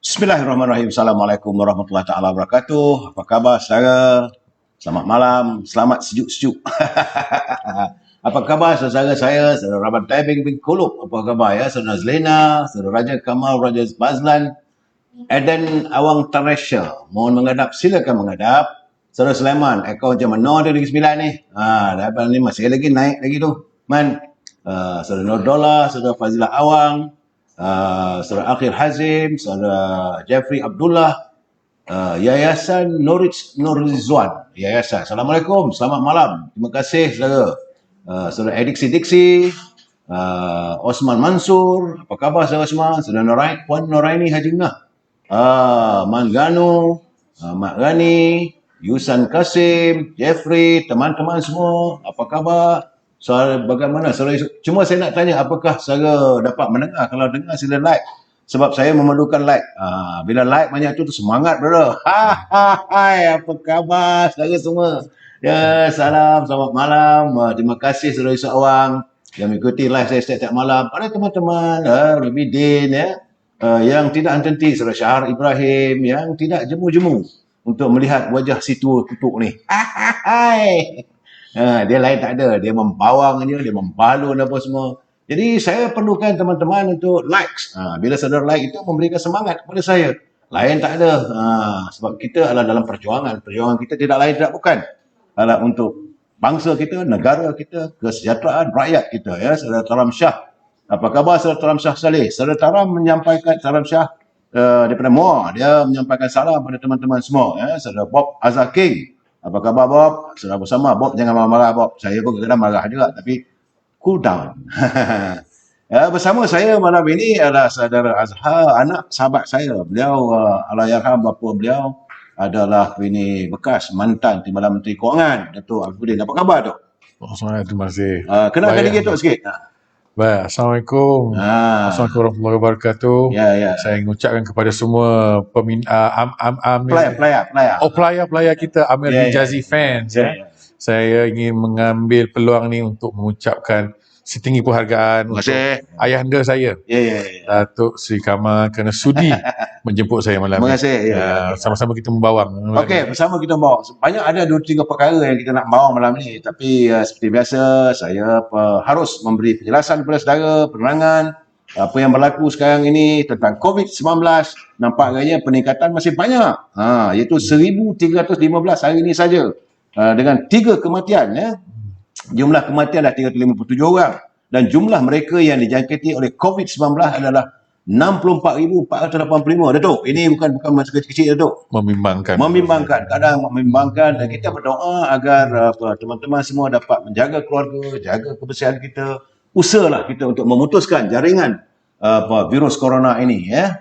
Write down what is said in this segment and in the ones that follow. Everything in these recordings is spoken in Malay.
Bismillahirrahmanirrahim. Assalamualaikum warahmatullahi taala wabarakatuh. Apa khabar saudara? Selamat malam, selamat sejuk-sejuk. Apa khabar saudara saya, saudara Rahman Taibing bin Kulub? Apa khabar ya, saudara Zlena, saudara Raja Kamal, Raja Bazlan, Eden Awang Taresha. Mohon menghadap, silakan menghadap. Saudara Sulaiman, akaun macam mana dia lagi 9 ni? Dapat ni masih lagi naik lagi tu. Man, saudara Nur Dola, saudara Fazilah Awang, saudara Akhir Hazim, saudara Jeffrey Abdullah, Yayasan Nurizwan. Yayasan. Assalamualaikum, selamat malam. Terima kasih saudara. Saudara Ediksi Diksi, Osman Mansur, apa khabar saudara semua? Saudara Puan Noraini Hajingah, Man Ganu, Mak Gani, Yusan Kasim, Jeffrey, teman-teman semua, apa khabar? Soal bagaimana? Cuma saya nak tanya, apakah saudara dapat mendengar? Kalau dengar sila like. Sebab saya memerlukan like. Bila like banyak tu semangat, brother. Hai, apa khabar saudara semua? Ya, salam, selamat malam. Terima kasih saudara Yusof Awang yang mengikuti live saya setiap malam. Pada teman-teman, Rabidin ya, yang tidak henti, saudara Syahar Ibrahim yang tidak jemu-jemu untuk melihat wajah si tua kutuk ni. Hai. Dia lain tak ada. Dia membawang je, dia membalun apa semua. Jadi saya perlukan teman-teman untuk likes. Bila saudara like itu memberikan semangat kepada saya. Lain tak ada. Sebab kita adalah dalam perjuangan. Perjuangan kita tidak lain tidak bukan. Adalah untuk bangsa kita, negara kita, kesejahteraan rakyat kita. Ya, Saudara Taram Shah. Apa khabar Saudara Taram Shah Saleh? Saudara Taram menyampaikan, Taram Shah daripada Muar, dia menyampaikan salam pada teman-teman semua. Ya, Saudara Bob Azhar King. Apa khabar Bob? Saudara bersama. Bob jangan marah-marah Bob. Saya pun kadang marah juga tapi cool down. Ya, bersama saya malam ini adalah saudara Azhar, anak sahabat saya. Beliau Allahyarham bapa beliau adalah ini bekas mantan Timbalan Menteri Kewangan, Datuk Alfudin. Apa khabar Dok? Terima kasih. Kenalkan diri Dok sikit. Baik, Assalamualaikum. Assalamualaikum warahmatullahi wabarakatuh. Ya. Saya mengucapkan kepada semua pelayar kita Amir Hijazi fans. Saya ingin mengambil peluang ni untuk mengucapkan setinggi penghargaan untuk ayahanda saya, Datuk Seri Kamal, kerana sudi menjemput saya malam Terima ni. kasih. Sama-sama kita membawang. Okey, bersama kita bawa. Banyak ada 2-3 perkara yang kita nak bawa malam ni. Tapi seperti biasa, saya harus memberi penjelasan kepada saudara, penerangan apa yang berlaku sekarang ini tentang COVID-19. Nampak agaknya peningkatan masih banyak. Iaitu 1,315 hari ini saja. Dengan 3 kematian. Ya. Jumlah kematian dah 357 orang. Dan jumlah mereka yang dijangkiti oleh COVID-19 adalah 64,485. Datuk, ini bukan masa kecil-kecil Datuk. Membimbangkan. Kadang membimbangkan dan kita berdoa agar teman-teman semua dapat menjaga keluarga, jaga kebersihan kita. Usahalah kita untuk memutuskan jaringan virus corona ini ya.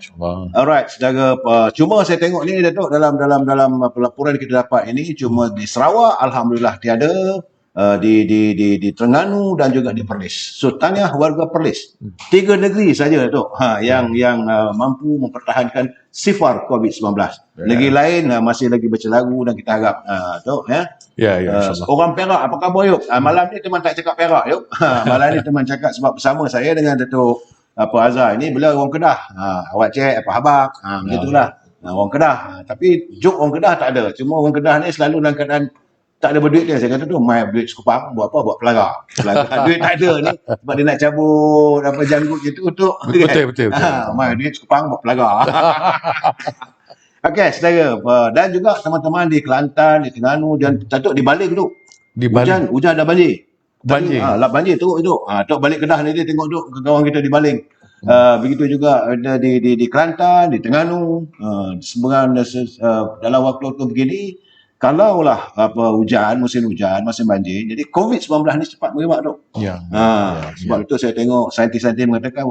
Alright, saudara, cuma saya tengok ni Datuk dalam pelaporan kita dapat ini cuma di Sarawak alhamdulillah tiada. Di Terengganu dan juga di Perlis. So tahniah warga Perlis. 3 negeri saja tu yang mampu mempertahankan sifar COVID-19. Negeri lain masih lagi bercelaru dan kita harap tu ya. Orang Perak apa khabar yuk? Malam ni teman tak cakap Perak yuk. Malam ni teman cakap sebab bersama saya dengan Datuk Azhar ini beliau orang Kedah. Awak cek apa khabar? Begitulah. Orang Kedah. Tapi joke orang Kedah tak ada. Cuma orang Kedah ni selalu dalam keadaan tak ada berduit dia. Saya kata tu, mai duit sekupang, buat apa? Buat pelagar. Duit tak ada ni. Sebab dia nak cabut apa janggut gitu untuk. Betul. Mai duit sekupang, buat pelagar. Okey, saudara. Dan juga teman-teman di Kelantan, di Terengganu, dan Datuk di Baling tu. Hujan dah banjir. Banjir tu. Tok balik Kedah ni dia tengok tu kawan kita di Baling. Begitu juga ada di Kelantan, di Terengganu. Sebenarnya dalam waktu begini, kalaulah musim hujan, musim banjir, jadi COVID-19 ni cepat merebak tu. Sebab itu saya tengok saintis-saintis mengatakan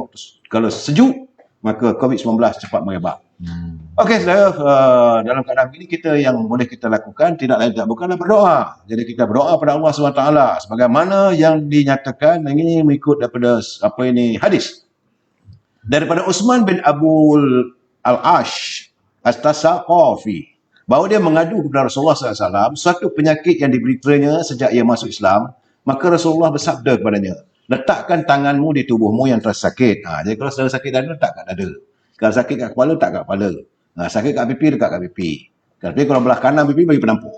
kalau sejuk, maka COVID-19 cepat merebak. Okey, saudara, dalam keadaan ini kita yang boleh kita lakukan tidak lain tidak bukanlah berdoa. Jadi kita berdoa pada Allah SWT sebagaimana yang dinyatakan ini mengikut daripada hadis daripada Uthman bin Abul Al-Ash As-Tasaqafi, bahawa dia mengadu kepada Rasulullah SAW suatu penyakit yang diberitanya sejak ia masuk Islam. Maka Rasulullah bersabda kepadanya, letakkan tanganmu di tubuhmu yang terasa sakit. Jadi kalau sedang sakit dada, letakkan dada. Kalau sakit kat kepala, tak kat kepala. Sakit kat pipi, dekat kat pipi. Tapi kalau belah kanan pipi, bagi penampuk.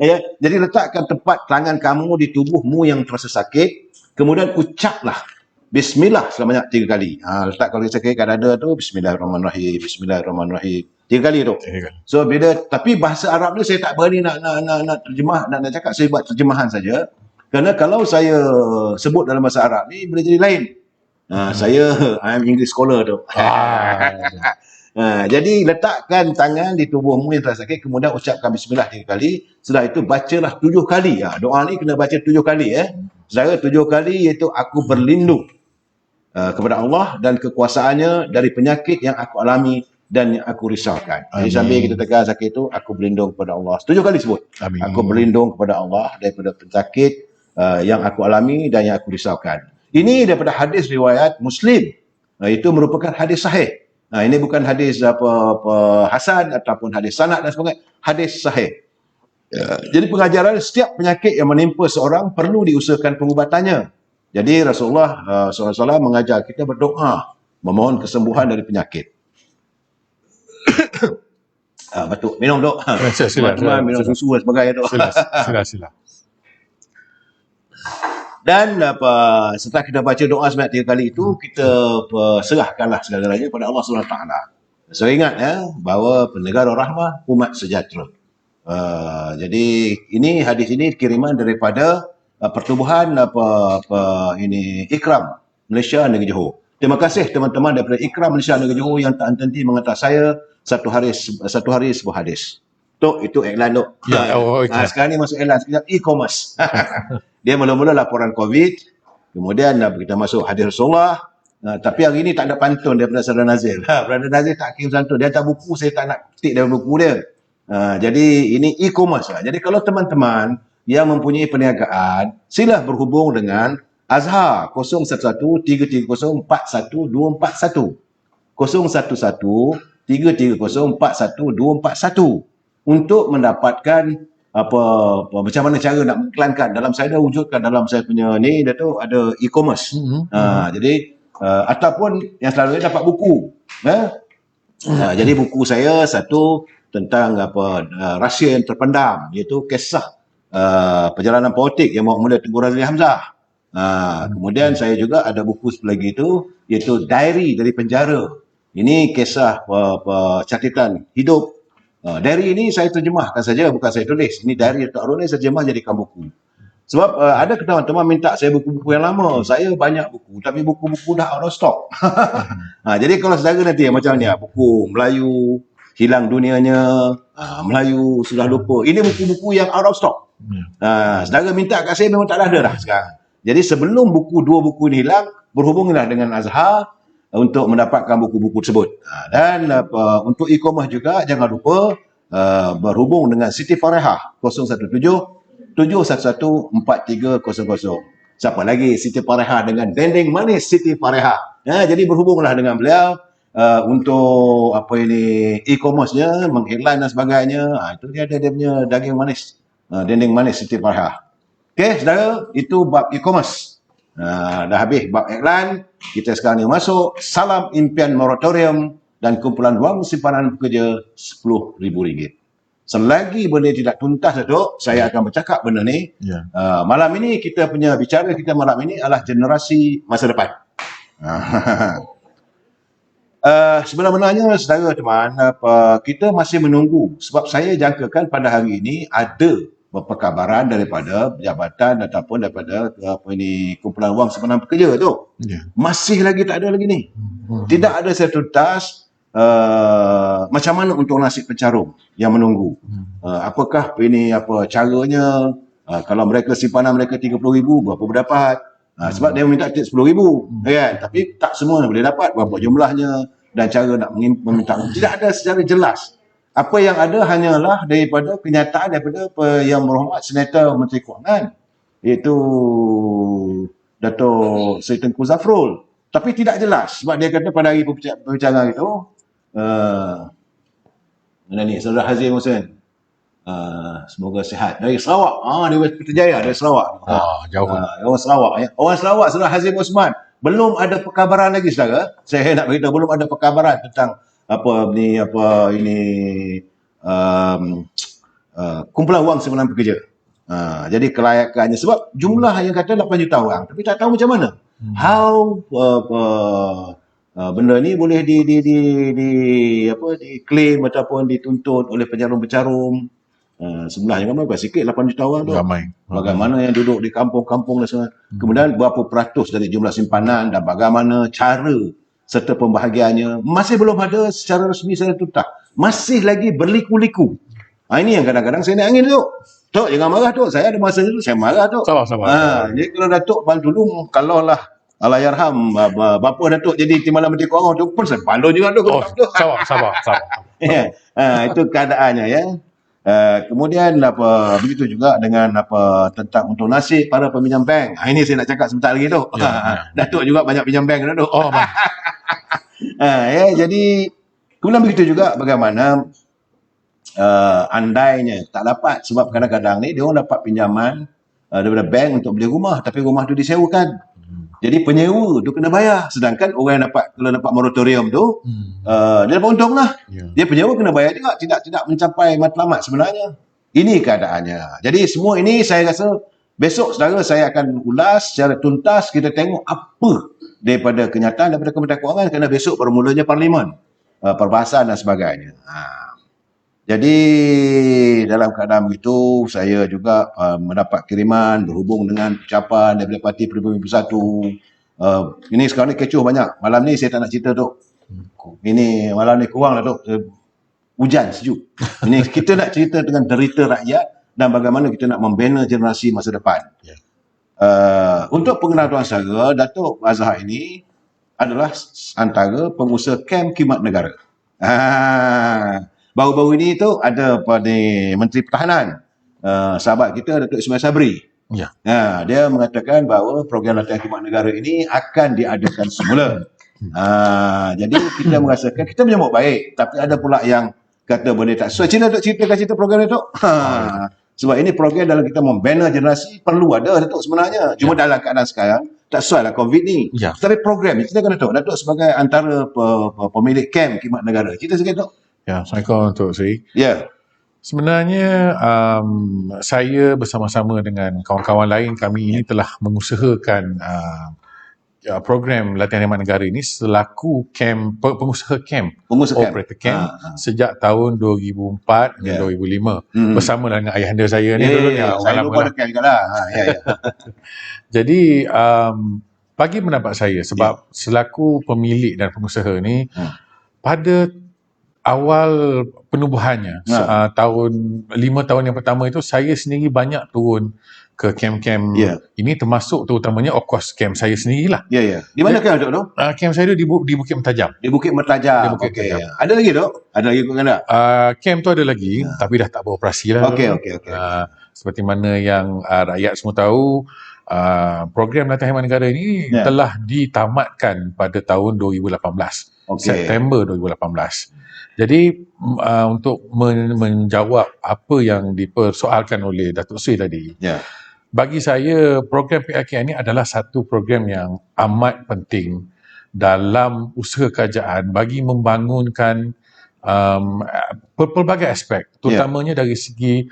Ya, jadi letakkan tempat tangan kamu di tubuhmu yang terasa sakit, kemudian ucaplah Bismillah sebanyak 3 kali. Letak kalau sakit kat dada tu, Bismillahirrahmanirrahim, Bismillahirrahmanirrahim. 3 kali tu. So tapi bahasa Arab ni saya tak berani nak terjemah, nak cakap, saya buat terjemahan saja. Kerana kalau saya sebut dalam bahasa Arab ni boleh jadi lain. Saya I'm English scholar tu. Jadi letakkan tangan di tubuhmu yang terasa sakit, kemudian ucapkan Bismillah 3 kali. Setelah itu bacalah 7 kali. Doa ni kena baca 7 kali. Saudara, 7 kali iaitu aku berlindung kepada Allah dan kekuasaannya dari penyakit yang aku alami dan yang aku risaukan. Jadi sambil kita tegar sakit itu, aku berlindung kepada Allah. 7 kali sebut. Amin. Aku berlindung kepada Allah daripada penyakit yang aku alami dan yang aku risaukan. Ini daripada hadis riwayat Muslim. Itu merupakan hadis sahih. Ini bukan hadis hasan ataupun hadis sanad dan sebagainya. Hadis sahih. Jadi pengajaran setiap penyakit yang menimpa seorang perlu diusahakan pengubatannya. Jadi Rasulullah SAW mengajar kita berdoa, memohon kesembuhan dari penyakit. Batuk, minum dok. Sila, minum susu dan sebagainya dok. Sila. Dan setelah kita baca doa sebanyak 3 kali itu, kita serahkanlah segala-galanya kepada Allah SWT. So ingat bahawa penegara rahmah, umat sejahtera. Jadi ini hadis ini kiriman daripada pertubuhan ini Ikram Malaysia Negeri Johor. Terima kasih teman-teman daripada Ikram Malaysia Negeri Johor yang tak henti menghantar saya satu hari sebuah hadis. Tok, itu iklan tu. Sekarang ni masuk iklan e-commerce. Dia mula-mula laporan COVID, kemudian kita masuk hadis Rasulullah. Tapi hari ni tak ada pantun daripada Saudara Nazil. Saudara Nazil tak kirim pantun. Dia hantar buku, saya tak nak ketik dalam buku dia. Jadi ini e-commerce. Jadi kalau teman-teman yang mempunyai perniagaan, sila berhubung dengan Azhar 011-330-41241. 011-330-41241 untuk mendapatkan macam mana cara nak mengiklankan. Dalam saya dah wujudkan dalam saya punya ni, dia tu ada e-commerce. Jadi ataupun yang selalunya dapat buku. Jadi buku saya satu tentang rahsia yang terpendam, iaitu kisah perjalanan politik yang mula Tengku Razali Hamzah. Kemudian saya juga ada buku lagi itu, iaitu Diary dari Penjara. Ini kisah catatan hidup. Diary ini saya terjemahkan saja, bukan saya tulis. Ini diary Dr. Arun ni saya terjemah jadikan buku. Sebab ada teman-teman minta saya buku-buku yang lama. Saya banyak buku, tapi buku-buku dah out of stock. Jadi kalau saudara nanti macam ni, buku Melayu, hilang dunianya, Melayu sudah lupa. Ini buku-buku yang out of stock. Saudara minta kat saya memang tak ada dah sekarang. Jadi sebelum dua buku ini hilang, berhubunglah dengan Azhar untuk mendapatkan buku-buku tersebut. Dan untuk e-commerce juga jangan lupa berhubung dengan Siti Farehah 017-711-4300. Siapa lagi? Siti Farehah dengan dendeng manis Siti Farehah. Jadi berhubunglah dengan beliau untuk e-commerce-nya, mengiklan dan sebagainya. Itu dia ada dia punya daging manis, dendeng manis Siti Farehah. Okey, saudara, itu bab e-commerce. Dah habis bab iklan, kita sekarang ni masuk Salam Impian Moratorium dan kumpulan wang simpanan pekerja RM10,000. Selagi benda tidak tuntas, Datuk, saya akan bercakap benda ni. Malam ini kita punya bicara kita malam ini adalah generasi masa depan. Sebenarnya saudara teman, kita masih menunggu, sebab saya jangkakan pada hari ini ada perkabaran daripada jabatan ataupun daripada kumpulan wang simpanan pekerja tu. Masih lagi tak ada lagi ni. Tidak ada sertifikas macam mana untuk nasib pencarum yang menunggu. Apakah caranya, kalau mereka simpanan mereka 30,000, berapa berdapat? Sebab dia minta 10,000 kan? Tapi tak semua boleh dapat, berapa jumlahnya dan cara nak meminta. Tidak ada secara jelas. Apa yang ada hanyalah daripada kenyataan daripada Yang Berhormat Senator Menteri Kewangan, iaitu Dato' Seri Tengku Zafrul. Tapi tidak jelas, sebab dia kata pada hari perbincangan itu, mana ni, Saudara Hazim Hussein, semoga sihat, dari Sarawak, dari Putrajaya, dari Sarawak. Jauh. Orang Sarawak. Orang Sarawak, Saudara Hazim Osman, belum ada perkabaran lagi saudara. Saya nak beritahu belum ada perkabaran tentang kumpulan wang simpulan pekerja. Jadi kelayakannya sebab jumlah yang kata 8 juta orang tapi tak tahu macam mana. How benda ni boleh diklaim ataupun dituntut oleh penjarum-penjarum. Sebenarnya kan berapa sikit 8 juta orang tu. Ramai. Bagaimana yang duduk di kampung-kampung dan sebagainya. Kemudian berapa peratus dari jumlah simpanan dan bagaimana cara serta pembahagiannya masih belum ada secara rasmi secara tuntas. Masih lagi berliku-liku. Ini yang kadang-kadang saya naik angin tu. Tok jangan marah Tok. Saya ada masa tu saya marah Tok. Sabar. Jadi kalau Datuk dulu kalau lah Allahyarham bapa Datuk jadi Timbalan Menteri Kewangan tu pun saya balon juga tu. Sabar. Itu keadaannya ya. Kemudian begitu juga dengan tentang untuk nasib para peminjam bank. Ini saya nak cakap sebentar lagi tu. Datuk juga banyak pinjam bank Datuk. Jadi kemudian begitu juga bagaimana andainya tak dapat sebab kadang-kadang ni dia orang dapat pinjaman daripada bank untuk beli rumah tapi rumah tu disewakan. Jadi penyewa tu kena bayar. Sedangkan orang yang kalau dapat moratorium tu dia dapat untung lah. Dia penyewa kena bayar juga. Tidak mencapai matlamat sebenarnya. Ini keadaannya. Jadi semua ini saya rasa besok saudara saya akan ulas secara tuntas. Kita tengok apa daripada kenyataan daripada Kementerian Kewangan kerana besok bermulanya Parlimen. Perbahasan dan sebagainya. Jadi dalam keadaan begitu saya juga mendapat kiriman berhubung dengan ucapan daripada Parti Pribumi Bersatu. Ini sekarang ni kecoh banyak. Malam ni saya tak nak cerita tu. Ini malam ni kurang lah tu. Hujan sejuk. Ini kita nak cerita dengan derita rakyat dan bagaimana kita nak membina generasi masa depan. Untuk pengenalan tuan saudara, Datuk Azhar ini adalah antara pengusaha kem khidmat negara. Baru-baru ini tu ada Menteri Pertahanan, sahabat kita Datuk Ismail Sabri. Dia mengatakan bahawa program latihan khidmat negara ini akan diadakan semula. Jadi kita merasakan kita menyambut baik, tapi ada pula yang kata boleh tak sesuai. Cina Datuk ceritakan cerita program itu. Sebab ini program dalam kita membina generasi perlu ada Datuk sebenarnya. Cuma dalam keadaan sekarang tak sesuai lah COVID ni. Tapi program ni ceritakan Datuk sebagai antara pemilik kem khidmat negara. Cerita sikit Datuk. Assalamualaikum Tok Sri. Sebenarnya saya bersama-sama dengan kawan-kawan lain kami ini telah mengusahakan program latihan khidmat negara ini selaku pengusaha camp, operator camp sejak tahun 2004 dan 2005 bersama dengan ayahanda saya ni dulu ni. Saya lupa dekat juga lah. Jadi bagi pendapat saya sebab selaku pemilik dan pengusaha ni pada awal penubuhannya tahun 5 tahun yang pertama itu saya sendiri banyak turun ke kem-kem ini termasuk terutamanya of course kem saya sendirilah. Di mana kem Dok tu? Kem saya di Bukit Mertajam. Di Bukit Mertajam. Ada lagi Dok? Ada lagi kot kan tak? Kem tu ada lagi tapi dah tak beroperasi lah. Seperti mana yang rakyat semua tahu, program latihan khidmat negara ini telah ditamatkan pada tahun 2018. September 2018. Jadi untuk menjawab apa yang dipersoalkan oleh Datuk Sri tadi, bagi saya program PRK ini adalah satu program yang amat penting dalam usaha kerajaan bagi membangunkan pelbagai aspek, terutamanya dari segi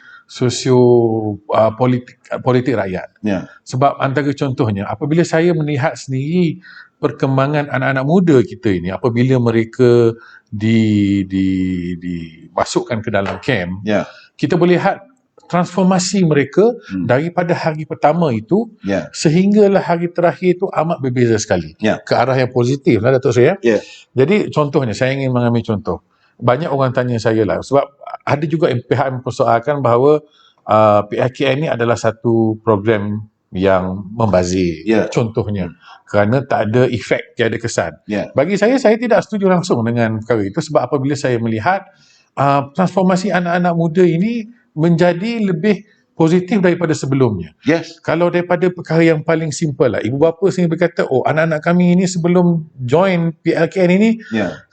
politik rakyat. Sebab antara contohnya apabila saya melihat sendiri perkembangan anak-anak muda kita ini apabila mereka dimasukkan ke dalam camp, kita boleh lihat transformasi mereka daripada hari pertama itu sehinggalah hari terakhir itu amat berbeza sekali ke arah yang positif lah Datuk Sri. Jadi contohnya saya ingin mengambil contoh. Banyak orang tanya saya lah sebab ada juga pihak yang mempersoalkan bahawa PRKM ini adalah satu program yang membazir contohnya kerana tak ada efek, tiada kesan. Bagi saya tidak setuju langsung dengan perkara itu sebab apabila saya melihat transformasi anak-anak muda ini menjadi lebih positif daripada sebelumnya. Yes. Kalau daripada perkara yang paling simple lah, ibu bapa sendiri berkata, oh anak-anak kami ini sebelum join PLKN ini,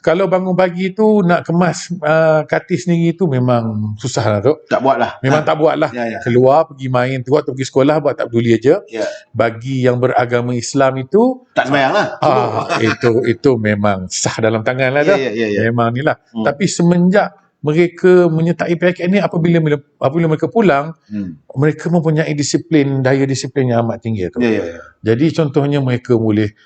kalau bangun pagi tu nak kemas katil sendiri tu memang susah lah tu. Tak buat lah. Memang tak buat lah. Keluar pergi main tu, waktu pergi sekolah buat tak peduli aja. Bagi yang beragama Islam itu tak sembahyang lah. Itu memang sah dalam tangan lah. Memang ni lah. Tapi semenjak mereka menyertai PLKN ni, apabila mereka pulang, mereka mempunyai daya disiplin yang amat tinggi tu. Jadi contohnya mereka boleh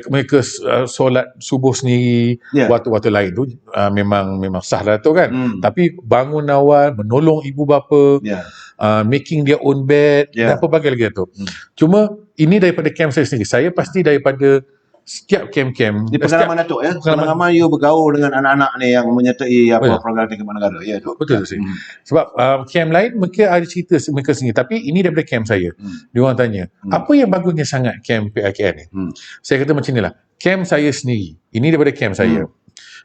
mereka solat subuh sendiri, waktu-waktu lain tu memang sah lah tu kan. Tapi bangun awal, menolong ibu bapa, making their own bed, dan pelbagai lagi tu. Cuma ini daripada camp saya sendiri. Saya pasti daripada setiap camp-camp. Di pengalaman Datuk pengalaman you bergaul dengan anak-anak ni yang menyertai program khidmat negara. Ya, betul sih. Sebab camp lain mereka ada cerita mereka sendiri, tapi ini daripada camp saya. Dia orang tanya, apa yang bagusnya sangat camp PLKN ni? Saya kata macam inilah. Camp saya sendiri. Ini daripada camp saya.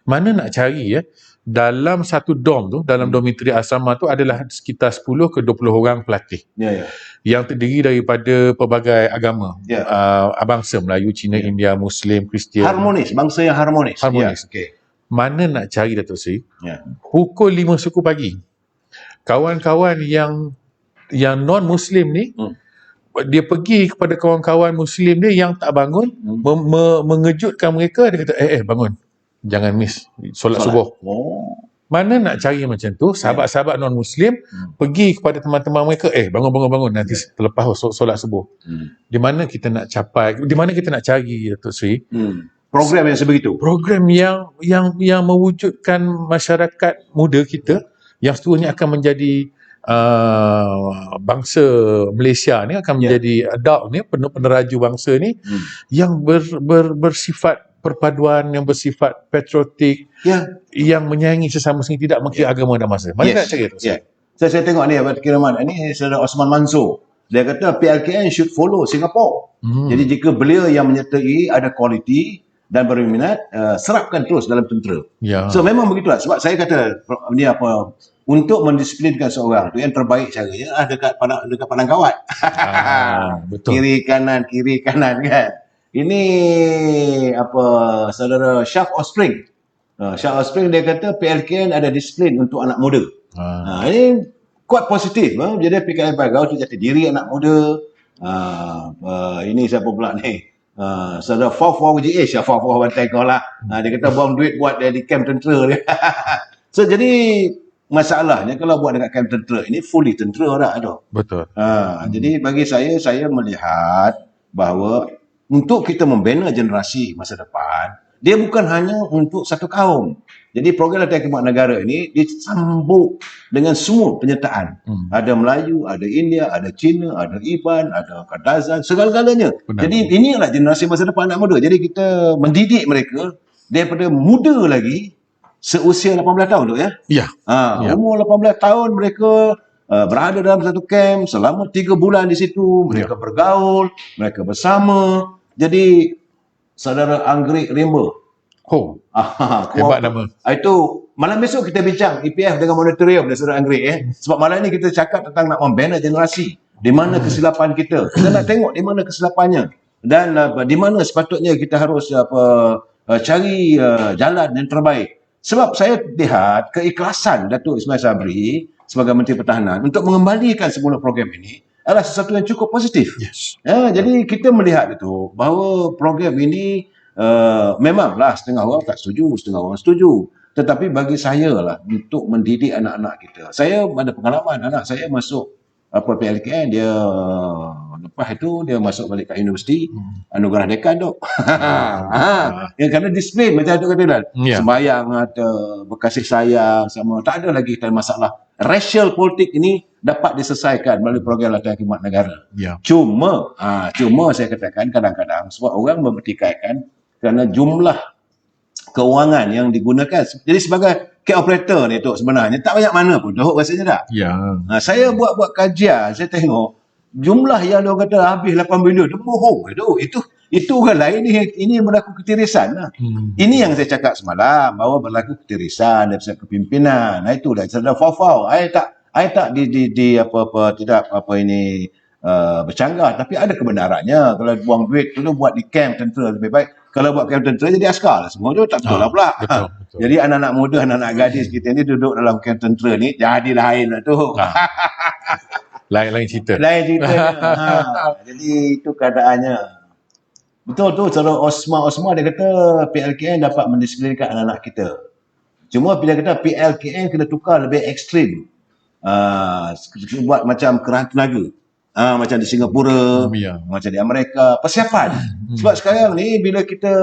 Mana nak cari dalam satu dorm tu, dalam dormitory asrama tu adalah sekitar 10 ke 20 orang pelatih. Yang terdiri daripada pelbagai agama. Bangsa Melayu, Cina, India, Muslim, Kristian. Harmonis, bangsa yang harmonis. Mana nak cari Datuk Seri? Pukul 5 suku pagi. Kawan-kawan yang non-Muslim ni, dia pergi kepada kawan-kawan Muslim dia yang tak bangun, mengejutkan mereka. Dia kata, bangun. Jangan miss solat subuh. Mana nak cari macam tu? Sahabat-sahabat non-Muslim pergi kepada teman-teman mereka, bangun nanti terlepas solat subuh. Di mana kita nak capai, di mana kita nak cari Datuk Seri? Program yang sebegitu. Program yang mewujudkan masyarakat muda kita yang seterusnya akan menjadi bangsa Malaysia ni, akan menjadi adult ni, peneraju bangsa ni, yang bersifat perpaduan, yang bersifat patriotik, yang menyayangi sesama sendiri, tidak mengkira agama dan masa. Mana nak cari tu? Saya tengok ni kiraman ni Saudara Osman Mansur. Dia kata PLKN should follow Singapore. Jadi jika beliau yang menyertai ada kualiti dan berminat, serapkan terus dalam tentera. So memang begitulah. Sebab saya kata ni untuk mendisiplinkan seorang tu yang terbaik caranya dekat padang kawat. Betul. Kiri kanan kan. Ini Saudara Shaf Ospring. Shaf Ospring dia kata PLKN ada disiplin untuk anak muda. Ini kuat positif. Jadi PLKN Bagau tu jati diri anak muda. Ini siapa pula ni? Saudara Fawfawah GH, Fawfawah Bantai kau lah. Dia kata buang duit buat dia di camp tentera dia. So jadi masalahnya kalau buat dekat camp tentera ini fully tentera dah. Betul. Jadi bagi saya melihat bahawa untuk kita membina generasi masa depan, dia bukan hanya untuk satu kaum. Jadi program latihan khidmat negara ini disambung dengan semua penyertaan. Ada Melayu, ada India, ada Cina, ada Iban, ada Kadazan, segala-galanya. Jadi inilah generasi masa depan anak muda. Jadi kita mendidik mereka daripada muda lagi, seusia 18 tahun tu umur 18 tahun mereka berada dalam satu camp selama 3 bulan di situ. Mereka bergaul, mereka bersama. Jadi Saudara Anggerik Rimba. Hebat nama. Itu malam besok kita bincang EPF dengan moratorium dan Saudara Anggerik. Sebab malam ni kita cakap tentang nak membina generasi. Di mana kesilapan kita. Kita nak tengok di mana kesilapannya. Dan di mana sepatutnya kita harus cari jalan yang terbaik. Sebab saya lihat keikhlasan Datuk Ismail Sabri sebagai Menteri Pertahanan untuk mengembalikan semula program ini adalah sesuatu yang cukup positif. Jadi kita melihat itu bahawa program ini memanglah setengah orang tak setuju, setengah orang setuju. Tetapi bagi saya lah untuk mendidik anak-anak kita. Saya ada pengalaman anak saya masuk PLKN, dia lepas itu dia masuk balik ke universiti, anugerah dekan tu. Yang kerana disiplin macam tu kata sembahyang ada, berkasih sayang sama, tak ada lagi masalah. Racial politik ini dapat diselesaikan melalui program latihan khidmat negara. Cuma saya katakan kadang-kadang sebab orang mempertikaikan kerana jumlah kewangan yang digunakan. Jadi sebagai care operator ni tu sebenarnya tak banyak mana pun tu rasanya tak. Saya buat kajian, saya tengok jumlah yang dia kata habis 8 bilion tu bohong itu orang lain ini berlaku ketirisan lah. Ini yang saya cakap semalam bahawa berlaku ketirisan dari pihak kepimpinan. Itu dah Saudara Fawfawah. I tak di apa-apa, tidak apa ini bercanggah, tapi ada kebenarannya. Kalau buang duit tu buat di camp tentera lebih baik. Kalau buat camp tentera jadi askar lah semua tu, tak betul lah pula. Betul. Jadi anak-anak muda, anak-anak gadis kita ni duduk dalam camp tentera ni, jadi lain lah tu. Lain cerita. Lain ceritanya. Jadi itu keadaannya. Betul tu, cara Osma dia kata PLKN dapat mendisiplinkan anak-anak kita. Cuma bila kata PLKN kena tukar lebih ekstrim. Buat macam kerana tenaga. Macam di Singapura, macam di Amerika, persiapan. Sebab sekarang ni bila kita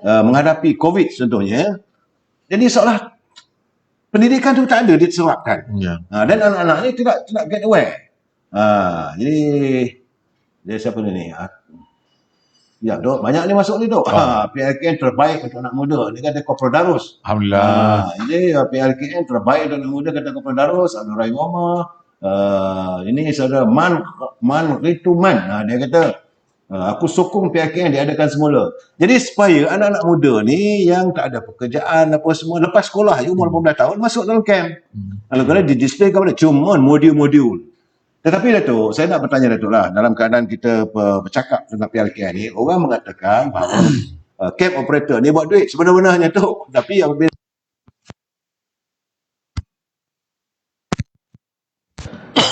menghadapi COVID contohnya, jadi seolah pendidikan tu tak ada diserapkan. Dan anak-anak ni tidak get aware. Jadi dia siapa ni? Ya, Dok, banyak ni masuk ni, Dok. PLKN terbaik untuk anak muda. Dia kata Kopral Darus. Alhamdulillah. Jadi PLKN terbaik untuk anak muda kata Kopral Darus, Abdul Rahim Omar. Ini saudara Man Rituman. Dia kata aku sokong PLKN diadakan semula. Jadi supaya anak-anak muda ni yang tak ada pekerjaan apa semua lepas sekolah umur 18 tahun masuk dalam camp. Kalau di-display kepada cuma modul-modul. Tetapi Datuk, saya nak bertanya Datuk lah, dalam keadaan kita bercakap tentang PLKN ni, orang mengatakan bahawa camp operator ni buat duit sebenar-benarnya tu. Tapi apabila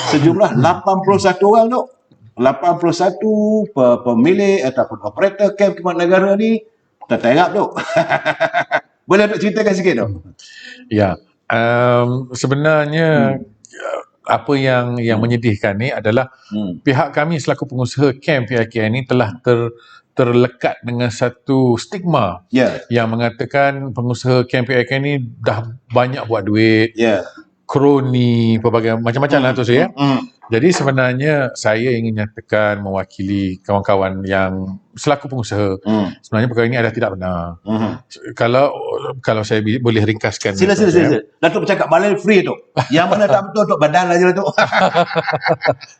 sejumlah 81 orang tu, 81 pemilik ataupun operator camp khidmat negara ni terterap tu. Boleh Datuk ceritakan sikit tu? Ya, sebenarnya apa yang menyedihkan ni adalah pihak kami selaku pengusaha camp PLKN ni telah terlekat dengan satu stigma yang mengatakan pengusaha camp PLKN ni dah banyak buat duit, kroni, pelbagai macam-macam lah tu saya. Jadi sebenarnya saya ingin nyatakan mewakili kawan-kawan yang selaku pengusaha, sebenarnya perkara ini adalah tidak benar. Kalau saya boleh ringkaskan. Sila. Datuk bercakap balai free tu. Yang mana tak betul Datuk badan aja Datuk.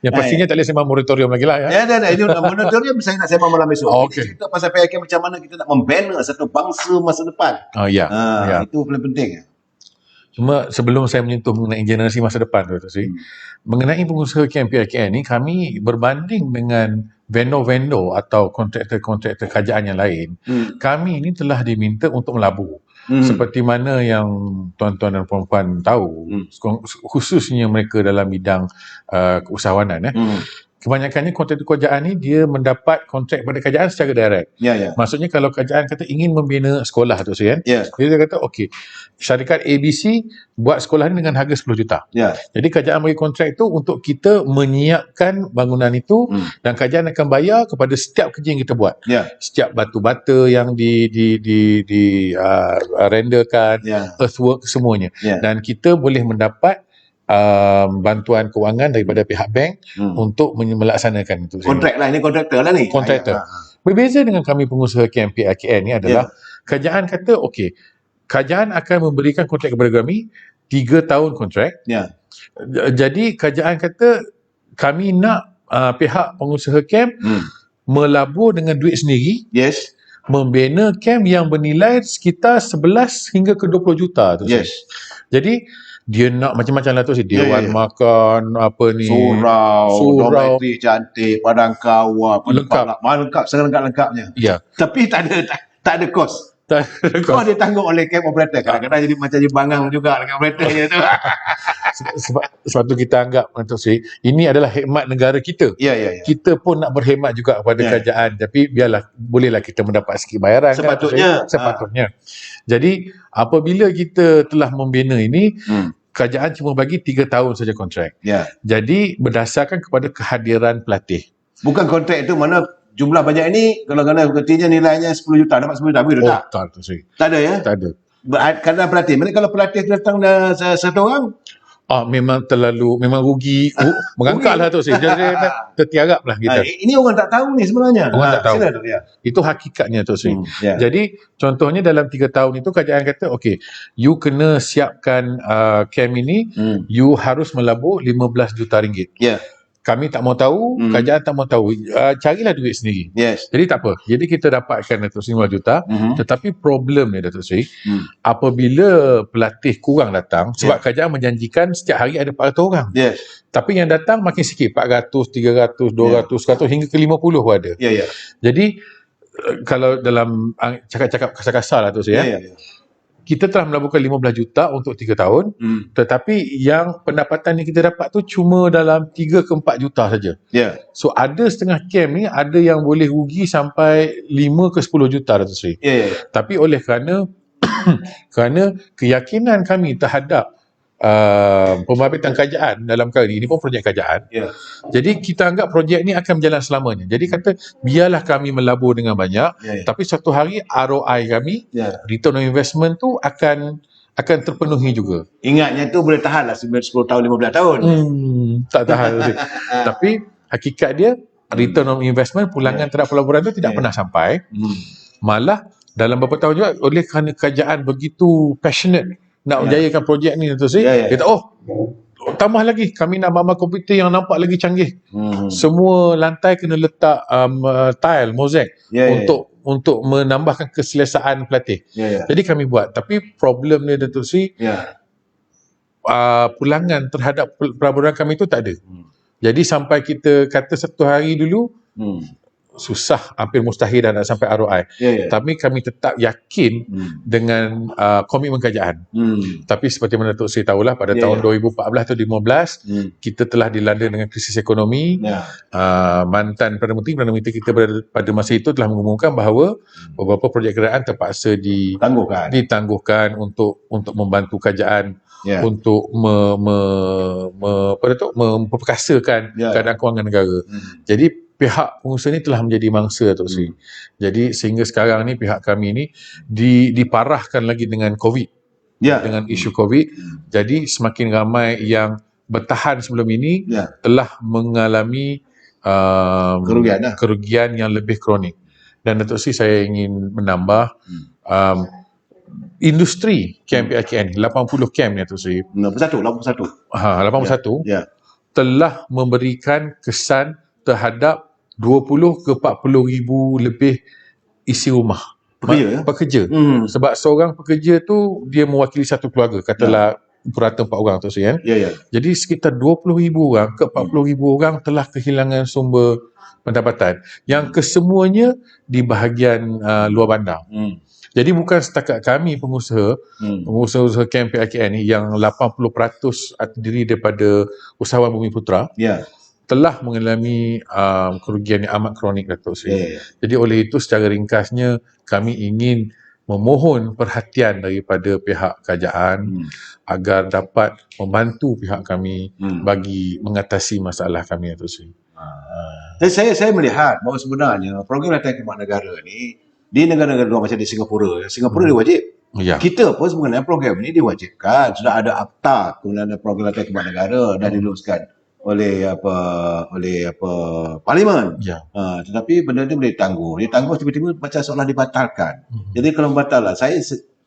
Yang pastinya tak boleh sembang moratorium lagi lah ya. Ini moratorium saya nak sembang malam esok. Okey. Kita pasal PLKN macam mana kita nak membina satu bangsa masa depan. Itu paling penting. Cuma sebelum saya menyentuh mengenai generasi masa depan tu Sri, mengenai pengusaha camp PLKN ni, kami berbanding dengan vendor-vendor atau kontraktor-kontraktor kerajaan yang lain, kami ni telah diminta untuk melabur. Seperti mana yang tuan-tuan dan puan-puan tahu, khususnya mereka dalam bidang keusahawanan. Kebanyakannya kontraktor kerajaan ni dia mendapat kontrak pada kerajaan secara direct. Maksudnya kalau kerajaan kata ingin membina sekolah tu kan, dia kata okey, syarikat ABC buat sekolah ni dengan harga 10 juta. Jadi kerajaan bagi kontrak tu untuk kita menyiapkan bangunan itu, dan kerajaan akan bayar kepada setiap kerja yang kita buat. Setiap batu bata yang di renderkan, earthwork semuanya. Dan kita boleh mendapat bantuan kewangan daripada pihak bank untuk melaksanakan itu. Kontrak lah, ini kontraktor lah ni. Kontraktor. Berbeza dengan kami pengusaha camp PLKN ni adalah kerajaan kata okey, kerajaan akan memberikan kontrak kepada kami 3 tahun kontrak. Jadi kerajaan kata kami nak pihak pengusaha camp melabur dengan duit sendiri. Membina camp yang bernilai sekitar 11 hingga ke 20 juta tu. Jadi dia nak macam-macam lah tu sih, dewan makan apa ni, surau dormitory cantik, padang kawah, lengkap selengkap-lengkapnya. Tapi tak ada kos. Kos dia tanggung oleh camp operator. Kadang-kadang jadi macam bangang juga dengan operatornya tu. Sebab tu kita anggap Datuk Sri, ini adalah khidmat negara kita. Kita pun nak berkhidmat juga kepada kerajaan, tapi biarlah, bolehlah kita mendapat sikit bayaran sepatutnya. Jadi apabila kita telah membina ini, kerajaan cuma bagi 3 tahun saja kontrak. Jadi berdasarkan kepada kehadiran pelatih. Bukan kontrak itu mana jumlah bajet ini, kalau kertinya nilainya 10 juta, dapat 10 juta, begitu tak? Tak ada ya? Tak ada. Kadang pelatih. Mereka kalau pelatih datang satu orang, memang rugi, mengangkat lah tu sih. Jadi tertiarap lah kita. Ini orang tak tahu ni sebenarnya. Orang tak tahu. Itu hakikatnya tu sih. Jadi contohnya dalam 3 tahun itu kerajaan kata okey, you kena siapkan camp ini, you harus melabur 15 juta ringgit. kami tak mau tahu, kerajaan tak mau tahu. Carilah duit sendiri. Jadi tak apa. Jadi kita dapatkan Datuk Seri 5 juta. Tetapi problem ni Datuk Seri, apabila pelatih kurang datang, sebab kerajaan menjanjikan setiap hari ada 400 orang. Tapi yang datang makin sikit, 400, 300, 200, 100 hingga ke 50 pun ada. Jadi kalau dalam cakap-cakap kasar-kasar lah Datuk Seri, kita telah melaburkan 15 juta untuk 3 tahun, tetapi yang pendapatan yang kita dapat tu cuma dalam 3 ke 4 juta saja. So ada setengah camp ni ada yang boleh rugi sampai 5 ke 10 juta Datuk Seri. Tapi oleh kerana kerana keyakinan kami terhadap pembabitan kerajaan dalam kali ini pun projek kerajaan. Jadi kita anggap projek ni akan berjalan selamanya. Jadi kata biarlah kami melabur dengan banyak, tapi suatu hari ROI kami, return on investment tu akan terpenuhi juga. Ingatnya tu boleh tahan lah 10 tahun, 15 tahun. Tak tahan. Tapi hakikat dia, return on investment, pulangan terhadap pelaburan tu tidak pernah sampai. Malah dalam beberapa tahun juga, oleh kerana kerajaan begitu passionate nak menjayakan projek ni Datuk Seri, dia kata, tambah lagi, kami nak mama komputer yang nampak lagi canggih. Semua lantai kena letak tile, mozaik untuk menambahkan keselesaan pelatih. Jadi kami buat. Tapi problem dia Datuk Seri, pulangan terhadap pelaburan kami tu tak ada. Jadi sampai kita kata satu hari dulu, susah, hampir mustahil dah nak sampai ROI. Tapi kami tetap yakin dengan komitmen kerajaan. Tapi seperti mana Datuk Seri tahulah, pada tahun 2014 atau 2015 kita telah dilanda dengan krisis ekonomi. Mantan Perdana Menteri kita pada masa itu telah mengumumkan bahawa beberapa projek kerajaan terpaksa ditangguhkan untuk membantu kerajaan untuk memperkasakan keadaan kewangan negara. Jadi pihak pengusaha ni telah menjadi mangsa Datuk Seri. Jadi sehingga sekarang ni pihak kami ni diparahkan lagi dengan COVID. Dengan isu COVID. Jadi semakin ramai yang bertahan sebelum ini telah mengalami kerugian yang lebih kronik. Dan Datuk Seri, saya ingin menambah industri camp PLKN 80 camp ni Datuk Seri. 81 telah memberikan kesan terhadap 20 ke 40 ribu lebih isi rumah pekerja. Sebab seorang pekerja tu dia mewakili satu keluarga, katalah purata 4 orang Datuk Seri, Jadi sekitar 20 ribu orang ke 40 ribu orang telah kehilangan sumber pendapatan, yang kesemuanya di bahagian luar bandar. Jadi bukan setakat kami pengusaha camp PLKN ni yang 80% terdiri daripada usahawan Bumiputera telah mengalami kerugian yang amat kronik Datuk Seri. Jadi oleh itu secara ringkasnya kami ingin memohon perhatian daripada pihak kerajaan agar dapat membantu pihak kami bagi mengatasi masalah kami Datuk Seri. Saya melihat bahawa sebenarnya program latihan khidmat negara ni di negara-negara luar macam di Singapura dia wajib. Kita pun sebenarnya program ni diwajibkan. Sudah ada akta kemudian program latihan khidmat negara dah diluluskan oleh parlimen. Tetapi benda ni boleh ditangguh tiba-tiba macam seolah dibatalkan. Jadi kalau batal lah,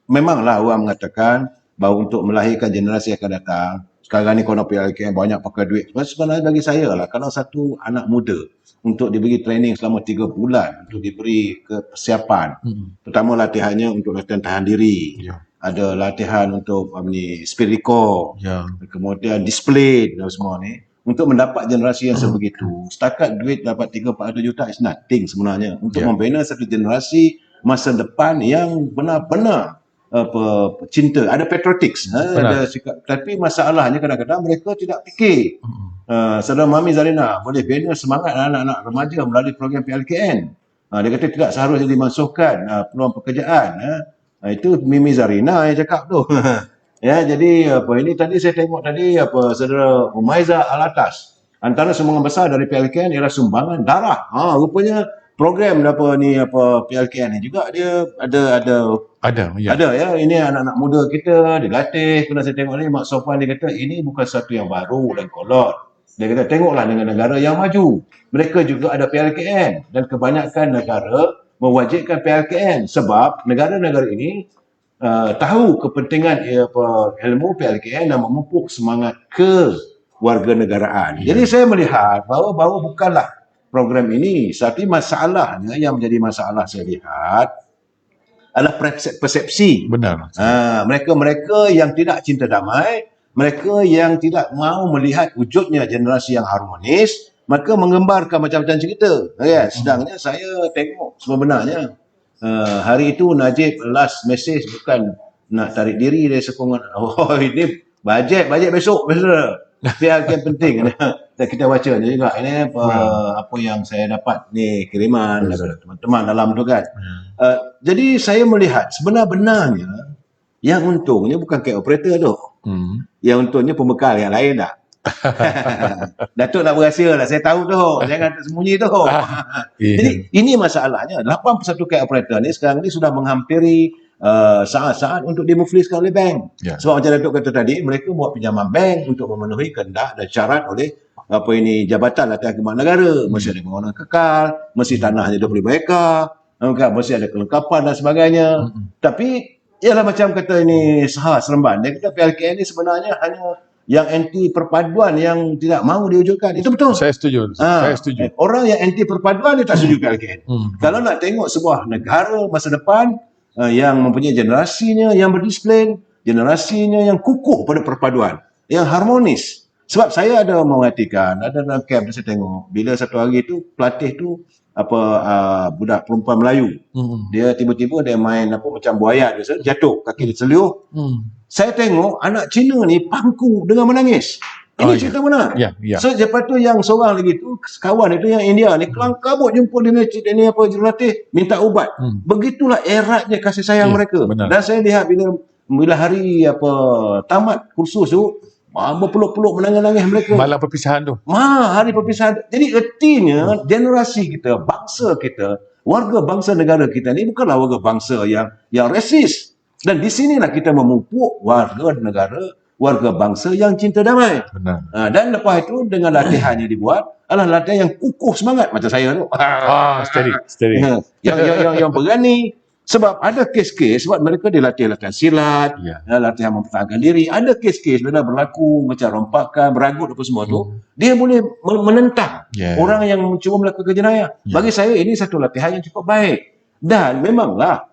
memanglah orang mengatakan bahawa untuk melahirkan generasi yang akan datang, sekarang ni kalau PLKN banyak pakai duit. Sebenarnya bagi saya lah, kalau satu anak muda untuk diberi training selama 3 bulan, untuk diberi persiapan, pertama latihannya untuk latihan tahan diri, ada latihan untuk spirit recall, kemudian display dan semua ni, untuk mendapat generasi yang sebegitu. Setakat duit dapat 3-400 juta is nothing sebenarnya untuk membina satu generasi masa depan yang benar-benar cinta, ada patriotics, ada sikap. Tapi masalahnya kadang-kadang mereka tidak fikir. Saudara Mami Zarina boleh bina semangat anak-anak remaja melalui program PLKN. Dia kata tidak seharusnya dimasukkan peluang pekerjaan. Itu Mimi Zarina yang cakap tu. Jadi ini tadi saya tengok tadi saudara Umaiza Alatas, antara sumbangan besar dari PLKN ialah sumbangan darah. Rupanya program PLKN ni juga dia ada ya. Ini anak-anak muda kita dilatih. Kalau saya tengok ni Mak Sofwan dia kata ini bukan satu yang baru dan kolot. Dia kata tengoklah dengan negara yang maju, mereka juga ada PLKN dan kebanyakan negara mewajibkan PLKN sebab negara-negara ini tahu kepentingan ilmu PLKN dan memupuk semangat kewarganegaraan. Jadi saya melihat bahawa bukanlah program ini, tapi masalahnya yang menjadi masalah saya lihat adalah persepsi. Benar. Mereka-mereka yang tidak cinta damai, mereka yang tidak mahu melihat wujudnya generasi yang harmonis, mereka menggembarkan macam-macam cerita. Sedangnya saya tengok sebenarnya hari itu Najib last message bukan nak tarik diri dari sokongan. Oh, ini bajet besok. Pihak yang penting. Kita baca juga ini apa yang saya dapat ni kiriman daripada teman-teman dalam tu kan. Jadi saya melihat sebenarnya yang untungnya bukan cable operator tu. Yang untungnya pembekal yang lain tak. Datuk nak berhasil lah, saya tahu tu. Jangan tersembunyi tu. Jadi ini masalahnya. 81 cable operator ni sekarang ni sudah menghampiri saat-saat untuk dimufliskan oleh bank. Sebab macam Datuk kata tadi, mereka buat pinjaman bank untuk memenuhi kehendak dan syarat oleh Jabatan Latihan Khidmat Negara. Mesti ada bangunan kekal, mesti tanahnya 25 ekar, mesti ada kelengkapan dan sebagainya. Tapi ialah macam kata ini Seremban, dia kata PLKN ni sebenarnya hanya yang anti perpaduan yang tidak mahu diwujudkan. Itu betul. Saya setuju. Saya setuju. Orang yang anti perpaduan dia tak setuju PLKN. Kalau nak tengok sebuah negara masa depan yang mempunyai generasinya yang berdisiplin, generasinya yang kukuh pada perpaduan, yang harmonis. Sebab saya ada mengatakan, ada dalam camp saya tengok, bila satu hari tu pelatih tu budak perempuan Melayu, dia tiba-tiba dia main macam buaya dia jatuh, kaki dia seliuh. Saya tengok anak Cina ni pangku dengan menangis. Ini cerita benar. So lepas tu yang seorang lagi tu, kawan itu yang India ni kelang kabut jumpa dia jurulatih minta ubat. Begitulah eratnya kasih sayang mereka. Benar. Dan saya lihat bila hari tamat kursus tu, berpeluk-peluk menangis-nangis mereka. Malam perpisahan tu. Hari perpisahan. Jadi ertinya generasi kita, bangsa kita, warga bangsa negara kita ni bukanlah warga bangsa yang resis. Dan di sinilah kita memupuk warga negara, warga bangsa yang cinta damai. Benar. Dan lepas itu dengan latihan yang dibuat adalah latihan yang kukuh semangat macam saya tu. Steady. Yang berani. Sebab ada kes-kes, sebab mereka dilatih latihan silat, latihan mempertahankan diri. Ada kes-kes bila berlaku macam rompakan, beragut apa semua tu, dia boleh menentang orang yang cuba melakukan jenayah. Bagi saya ini satu latihan yang cukup baik. Dan memanglah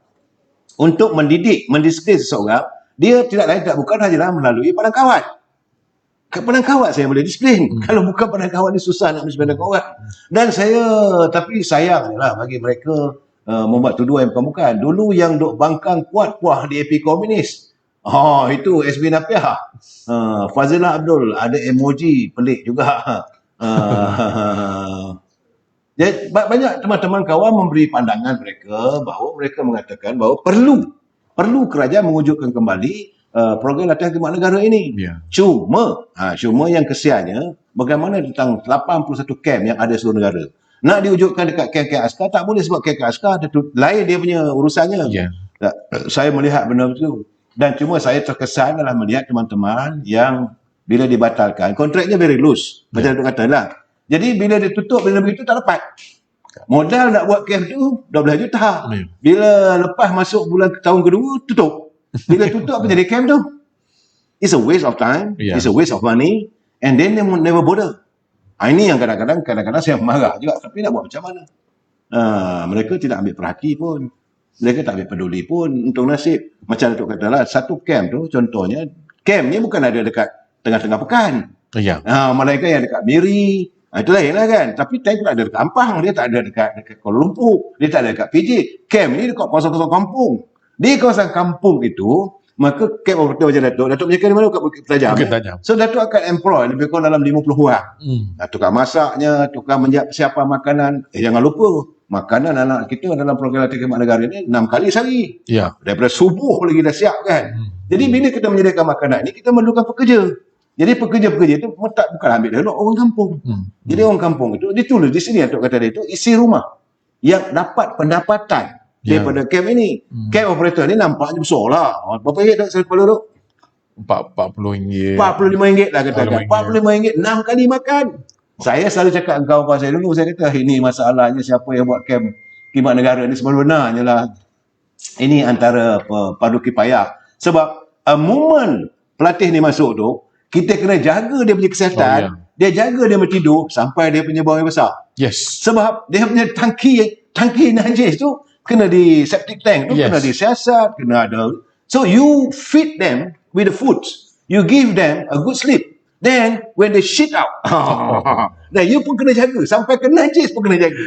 untuk mendisiplin seseorang, dia tidak lain tak bukan hanyalah melalui padang kawat. Ke padang kawat saya boleh disiplin. Kalau bukan padang kawat ni susah nak disiplin padang kawat. Dan tapi sayanglah bagi mereka membuat tuduhan yang bukan-bukan. Dulu yang duk bangkang kuat-kuat di AP Komunis. Itu SB Napiah. Fazilah Abdul, ada emoji pelik juga. Jadi, banyak teman-teman kawan memberi pandangan mereka bahawa mereka mengatakan bahawa perlu kerajaan mewujudkan kembali program latihan khidmat negara ini. Cuma yang kesiannya bagaimana tentang 81 camp yang ada seluruh negara. Nak diwujudkan dekat camp-camp askar tak boleh sebab camp askar lain dia punya urusannya. Saya melihat benda itu. Dan cuma saya terkesan adalah melihat teman-teman yang bila dibatalkan, kontraknya very loose. Macam Datuk kata lah. Jadi bila dia tutup, bila begitu tak dapat. Modal nak buat camp tu 12 juta. Bila lepas masuk tahun kedua, tutup. Bila tutup apa jadi camp tu? It's a waste of time, it's a waste of money, and then they never bother. Ini yang kadang-kadang saya marah juga, tapi nak buat macam mana? Mereka tidak ambil perhati pun. Mereka tak ambil peduli pun untuk nasib. Macam Datuk kata lah, satu camp tu contohnya, camp ni bukan ada dekat tengah-tengah pekan. Mereka yang dekat Miri, itu lain lah kan. Tapi tank tak ada dekat Ampang, dia tak ada dekat Kuala Lumpur, dia tak ada dekat PJ. Camp ni dekat kawasan-kawasan kampung. Di kawasan kampung itu, maka camp operator macam Datuk menjaga di mana? Dekat Bukit Tajam. So Datuk akan employ lebih kurang dalam 50 orang. Tukang masaknya, tukang persiapan makanan. Jangan lupa, makanan anak kita dalam program latihan khidmat negara ni 6 kali sehari. Daripada subuh lagi dah siap kan. Jadi bila kita menyediakan makanan ni, kita memerlukan pekerja. Jadi pekerja-pekerja itu bukan ambil dari orang kampung. Jadi orang kampung itu ditulis di sini Datuk kata dia itu isi rumah yang dapat pendapatan daripada camp ini. Camp operator ni nampaknya besar lah. Berapa ringgit tak saya kepala tu? RM40. RM45 lah katakan. RM45 6 kali makan. Saya selalu cakap dengan kawan saya dulu, saya kata ini masalahnya siapa yang buat camp khidmat negara ni sebenarnya lah. Ini antara padu kipayah. Sebab moment pelatih ni masuk tu, kita kena jaga dia punya kesihatan. Dia jaga dia punya tidur sampai dia punya buang air besar. Yes. Sebab dia punya tangki najis tu kena di septic tank tu, kena disiasat, kena ada. So you feed them with the food. You give them a good sleep. Then when they shit out, then you pun kena jaga. Sampai ke najis pun kena jaga.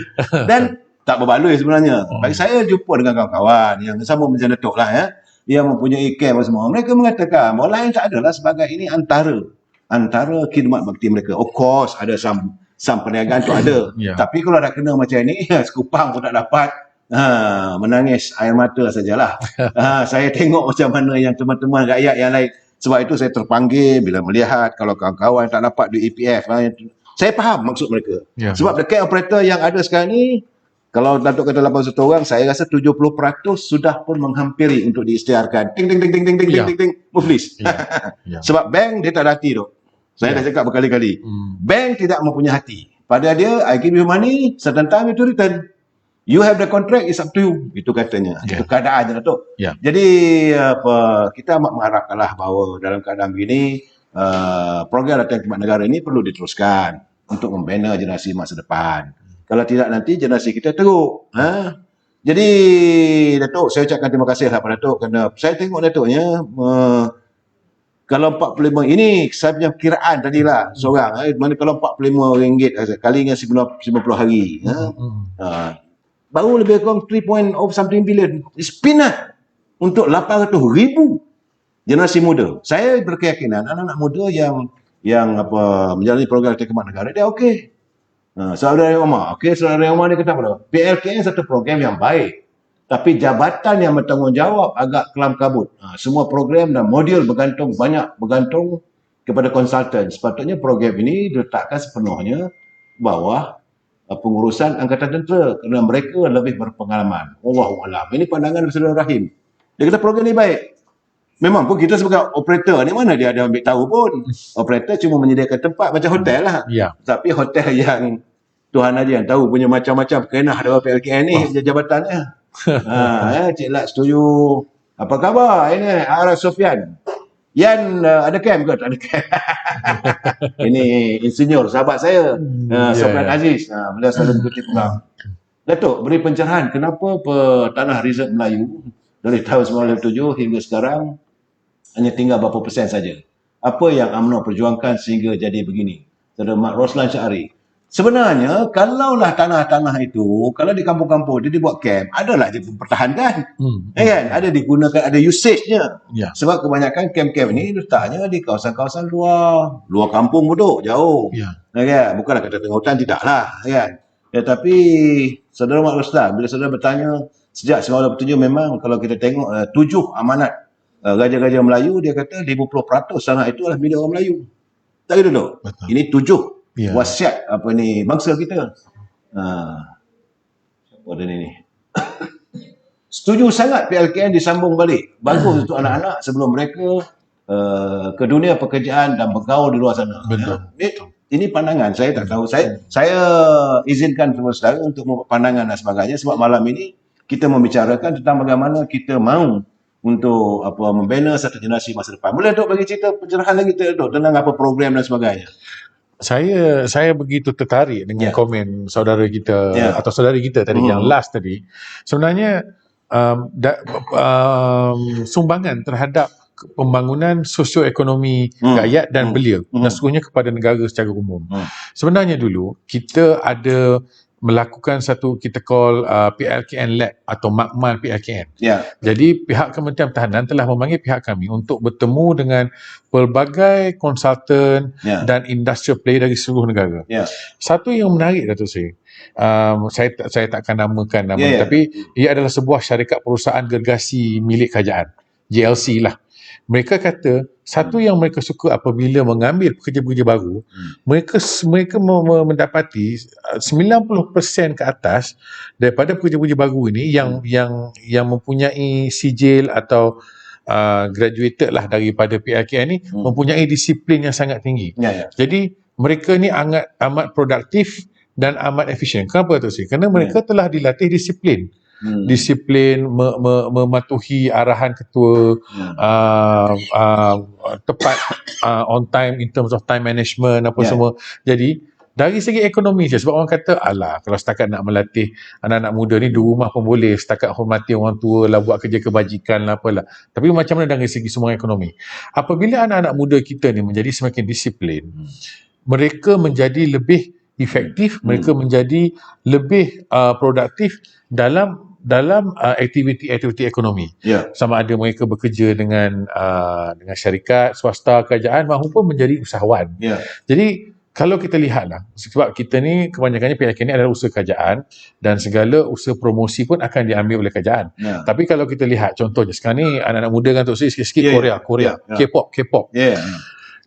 Dan tak berbaloi sebenarnya. Bagi saya jumpa dengan kawan-kawan yang sama macam Datuk lah ya, yang mempunyai camp semua. Mereka mengatakan bahawa lain tak adalah sebagai ini antara khidmat bakti mereka. Of course ada some perniagaan tu ada. Tapi kalau dah kena macam ni, sekupang pun tak dapat. Menangis air mata sajalah. Saya tengok macam mana yang teman-teman rakyat yang lain. Sebab itu saya terpanggil bila melihat kalau kawan-kawan tak dapat duit EPF. Saya faham maksud mereka. Sebab the camp operator yang ada sekarang ni, kalau Datuk kata 81 orang, saya rasa 70% sudah pun menghampiri untuk diisytiharkan. Ting, muflis. Sebab bank dia tak ada hati tu. Saya dah cakap berkali-kali. Bank tidak mempunyai hati. Pada dia, I give you money, certain time you to return. You have the contract, it's up to you. Itu katanya. Itu keadaannya, Datuk. Jadi, kita amat mengharapkanlah bahawa dalam keadaan begini, program latihan khidmat negara ini perlu diteruskan untuk membina generasi masa depan. Kalau tidak nanti generasi kita teruk. Jadi, Datuk, saya ucapkan terima kasih kepada Datuk kerana saya tengok Datuknya, kalau 45, ini saya punya kiraan tadilah seorang, mana kalau RM45 kali dengan 90 hari. Baru lebih kurang 3 something billion. It's peanut untuk 800,000 generasi muda. Saya berkeyakinan anak-anak muda yang menjalani program latihan khidmat negara, dia okey. Saudara Omar, Saudara Omar ni kata apa? PLKN satu program yang baik. Tapi jabatan yang bertanggungjawab agak kelam kabut. Semua program dan modul bergantung kepada konsultan. Sepatutnya program ini diletakkan sepenuhnya bawah pengurusan Angkatan Tentera kerana mereka lebih berpengalaman. Wallahualam. Ini pandangan Saudara Rahim. Dia kata program ni baik. Memang pun kita sebagai operator ni mana dia ada ambil tahu pun. Operator cuma menyediakan tempat macam hotel lah. Tapi hotel yang Tuhan aja yang tahu punya macam-macam kenah dalam PLKN ni jabatannya. Cik Lat setuju. Apa khabar? Ini Arif Sofian. Yan ada camp ke? Tak ada camp. Ini insinyur sahabat saya, Sofian Aziz. Beliau selalu mengikuti program. Datuk, beri pencerahan kenapa tanah reserve Melayu dari tahun 1997 hingga sekarang hanya tinggal berapa persen saja. Apa yang UMNO perjuangkan sehingga jadi begini? Saudara Mat Roslan Syahri. Sebenarnya, kalaulah tanah-tanah itu, kalau di kampung-kampung dia dibuat camp, adalah dia pertahankan. Kan? Ada digunakan, ada usage-nya. Sebab kebanyakan camp-camp ini letaknya di kawasan-kawasan luar kampung pun jauh. Kan? Bukanlah kata tengah hutan, tidaklah. Kan? Tapi, Saudara Mat Roslan, bila saudara bertanya, sejak 1997 memang kalau kita tengok 7 amanat Gajah-Gajah Melayu, dia kata 50% tanah itu adalah milik orang Melayu. Tak gitu dok? Ini 7 wasiat bangsa kita. Siapa ada ni? Setuju sangat PLKN disambung balik. Bagus untuk anak-anak sebelum mereka ke dunia pekerjaan dan bergaul di luar sana. Ini pandangan, saya tak tahu. Saya izinkan semua saudara untuk membuat pandangan dan sebagainya sebab malam ini kita membicarakan tentang bagaimana kita mahu untuk membina satu generasi masa depan. Boleh Dok bagi cerita pencerahan lagi Dok tentang apa program dan sebagainya? Saya begitu tertarik dengan komen saudara kita atau saudari kita tadi yang last tadi. Sebenarnya sumbangan terhadap pembangunan sosioekonomi rakyat dan belia dan sesungguhnya kepada negara secara umum. Sebenarnya dulu kita ada melakukan satu kita call PLKN Lab atau makmal PLKN. Jadi pihak Kementerian Pertahanan telah memanggil pihak kami untuk bertemu dengan pelbagai konsultan dan industrial player dari seluruh negara. Satu yang menarik Datuk Seri, saya takkan namakan nama tapi ia adalah sebuah syarikat perusahaan gergasi milik kerajaan, JLC lah. Mereka kata satu yang mereka suka apabila mengambil pekerja-pekerja baru, mereka mendapati 90% ke atas daripada pekerja-pekerja baru ini yang mempunyai sijil atau graduated lah daripada PLKN ni mempunyai disiplin yang sangat tinggi. Jadi mereka ni amat produktif dan amat efisien. Kenapa tu sih? Kerana mereka telah dilatih disiplin. disiplin, mematuhi arahan ketua, tepat, on time in terms of time management apa semua. Jadi dari segi ekonomi je, sebab orang kata alah kalau setakat nak melatih anak-anak muda ni di rumah pun boleh, setakat hormati orang tua lah, buat kerja kebajikan lah apalah. Tapi macam mana dari segi sumber ekonomi? Apabila anak-anak muda kita ni menjadi semakin disiplin, mereka menjadi lebih efektif, mereka menjadi lebih produktif dalam aktiviti-aktiviti ekonomi. Sama ada mereka bekerja dengan syarikat, swasta, kerajaan maupun menjadi usahawan. Jadi kalau kita lihatlah, sebab kita ni kebanyakannya PIK ni adalah usaha kerajaan dan segala usaha promosi pun akan diambil oleh kerajaan. Tapi kalau kita lihat contohnya sekarang ni anak-anak muda kan sikit-sikit Korea, K-pop.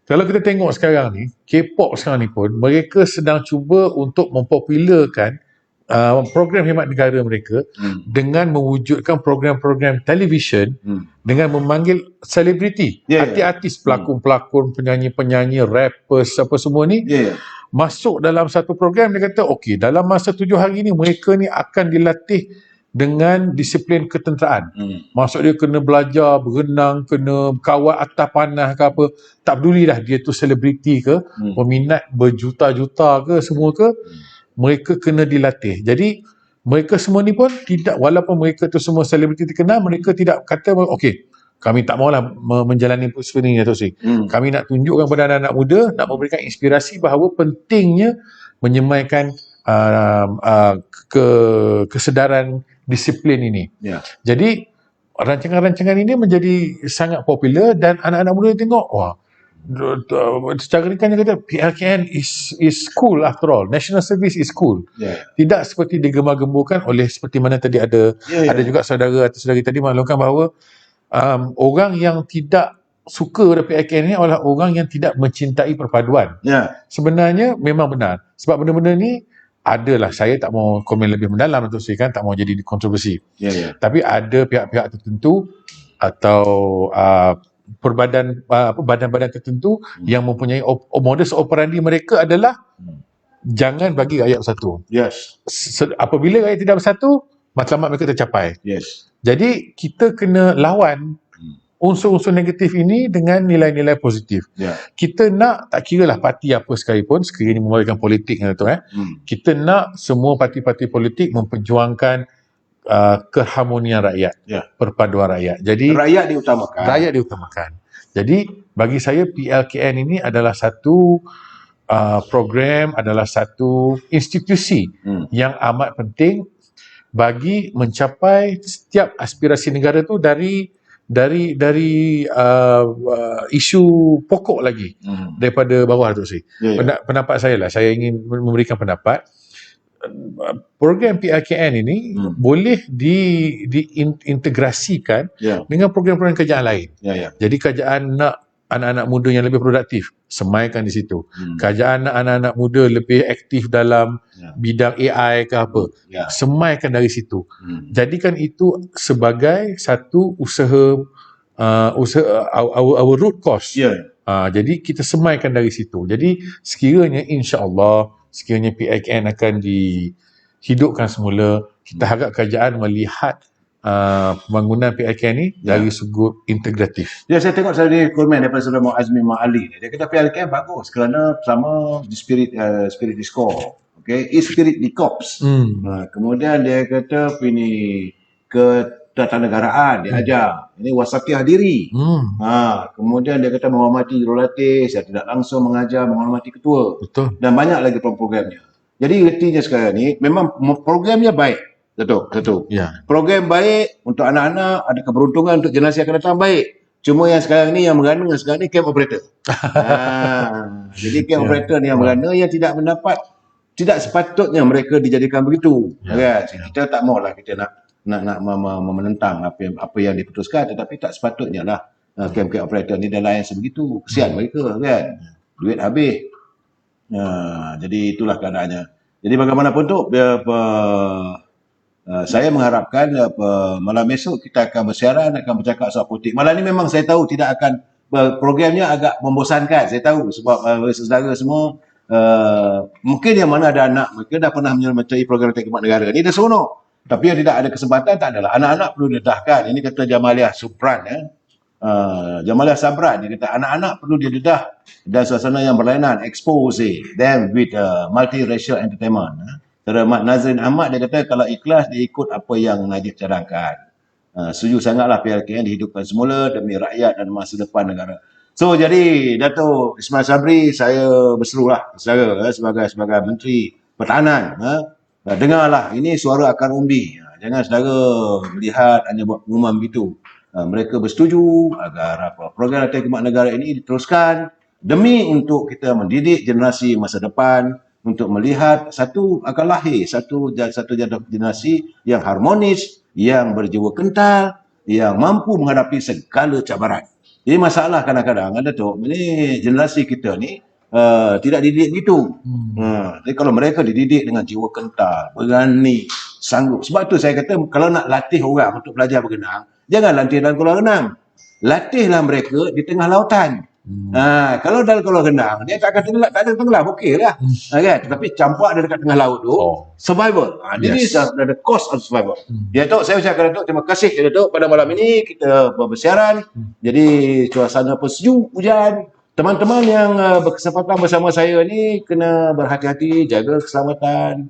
Kalau kita tengok sekarang ni, K-pop sekarang ni pun mereka sedang cuba untuk mempopularkan program khidmat negara mereka dengan mewujudkan program-program televisyen dengan memanggil selebriti, artis, pelakon-pelakon, penyanyi-penyanyi, rappers, apa semua ni masuk dalam satu program. Dia kata okey, dalam masa 7 hari ni mereka ni akan dilatih dengan disiplin ketenteraan. Maksud dia kena belajar berenang, kena kawal atas panah ke apa, tak peduli dah dia tu selebriti ke, peminat berjuta-juta ke, semua ke, mereka kena dilatih. Jadi mereka semua ni pun tidak, walaupun mereka tu semua selebriti terkenal, mereka tidak kata okey, kami tak maulah menjalani seperti ini, Dato' Sri. Kami nak tunjukkan kepada anak-anak muda, nak memberikan inspirasi bahawa pentingnya menyemaikan kesedaran disiplin ini. Jadi rancangan-rancangan ini menjadi sangat popular dan anak-anak muda tengok, wah, secara ringkas dia kata PLKN is cool after all. National Service is cool. Tidak seperti digemar-gemburkan oleh seperti mana tadi ada juga saudara atau saudari tadi maklumkan bahawa orang yang tidak suka pada PLKN ni adalah orang yang tidak mencintai perpaduan. Sebenarnya memang benar. Sebab benda-benda ni adalah, saya tak mau komen lebih mendalam untuk saya kan, tak mau jadi kontroversi. Tapi ada pihak-pihak tertentu atau badan-badan tertentu yang mempunyai modus operandi mereka adalah jangan bagi rakyat bersatu. Apabila rakyat tidak bersatu, matlamat mereka tercapai. Jadi kita kena lawan unsur-unsur negatif ini dengan nilai-nilai positif. Kita nak, tak kira lah parti apa sekalipun, sekiranya membawakan politik, kita nak semua parti-parti politik memperjuangkan keharmonian rakyat, perpaduan rakyat. Jadi rakyat diutamakan. Jadi bagi saya PLKN ini adalah satu program, adalah satu institusi yang amat penting bagi mencapai setiap aspirasi negara tu dari isu pokok lagi daripada bawah tu sih. Pendapat saya lah, saya ingin memberikan pendapat. Program PLKN ini boleh diintegrasikan dengan program-program kerajaan lain. Jadi kerajaan nak anak-anak muda yang lebih produktif, semaikan di situ. Kerajaan nak anak-anak muda lebih aktif dalam bidang AI ke apa, semaikan dari situ. Jadikan itu sebagai satu usaha our root cause. Jadi kita semaikan dari situ. Jadi sekiranya insya-Allah, sekiranya PLKN akan dihidupkan semula, kita harap kerajaan melihat pembangunan PLKN ni dari sudut integratif. Saya tengok tadi komen daripada Saudara Azmi Ma'ali. Dia kata PLKN bagus kerana sama di spirit di score. Spirit di korps. Kemudian dia kata ini ketatanegaraan dia ajar. Ini wasatiyah diri. Kemudian dia kata menghormati jurulatih, saya tidak langsung mengajar, menghormati ketua. Betul. Dan banyak lagi programnya. Jadi ertinya sekarang ni memang programnya baik. Betul. Program baik untuk anak-anak, ada keberuntungan untuk generasi akan datang baik. Cuma yang sekarang ni yang merana sekarang ni camp operator. Jadi camp operator ni yang merana yang tidak mendapat, tidak sepatutnya mereka dijadikan begitu. Kita tak maulah kita nak menentang apa yang diputuskan, tetapi tak sepatutnya lah camp operator ni dah layan sebegitu. Kesian mereka kan. Duit habis. Jadi itulah keadaannya. Jadi bagaimanapun tu saya mengharapkan malam esok kita akan bersiaran, akan bercakap soal politik. Malam ni memang saya tahu tidak akan, programnya agak membosankan, saya tahu, sebab saudara semua mungkin yang mana ada anak, mereka dah pernah menyertai program khidmat negara ni, dah seronok. Tapi yang tidak ada kesempatan tak adalah. Anak-anak perlu didedahkan. Ini kata Jamaliah Supran ya. Jamaliah Sabran dia kata anak-anak perlu didedah dan suasana yang berlainan, expose them with multiracial entertainment. Mat Nazrin Ahmad dia kata kalau ikhlas dia ikut apa yang Najib cadangkan. Setuju sangatlah PLKN dihidupkan semula demi rakyat dan masa depan negara. So jadi Dato' Ismail Sabri saya berserulah saudara sebagai Menteri Pertahanan. Dengarlah ini suara akar umbi. Jangan saudara melihat hanya buat pengumuman begitu. Mereka bersetuju agar program latihan khidmat negara ini diteruskan demi untuk kita mendidik generasi masa depan untuk melihat akan lahir satu generasi yang harmonis, yang berjiwa kental, yang mampu menghadapi segala cabaran. Jadi masalah kadang-kadang Dato', ini generasi kita ni tidak dididik gitu. Jadi kalau mereka dididik dengan jiwa kental, berani, sanggup. Sebab tu saya kata kalau nak latih orang untuk belajar berenang, jangan latih dalam kolam renang. Latihlah mereka di tengah lautan. Kalau dalam kolam renang, dia tak akan tenggelam, okey lah. Kan? Tetapi campak dia dekat tengah laut tu, survival. Jadi the cost of survival. Ya Datuk, saya ucapkan Datuk, terima kasih ya Datuk. Pada malam ini kita bersiaran. Jadi suasana pun sejuk, hujan. Teman-teman yang berkesempatan bersama saya ni kena berhati-hati, jaga keselamatan.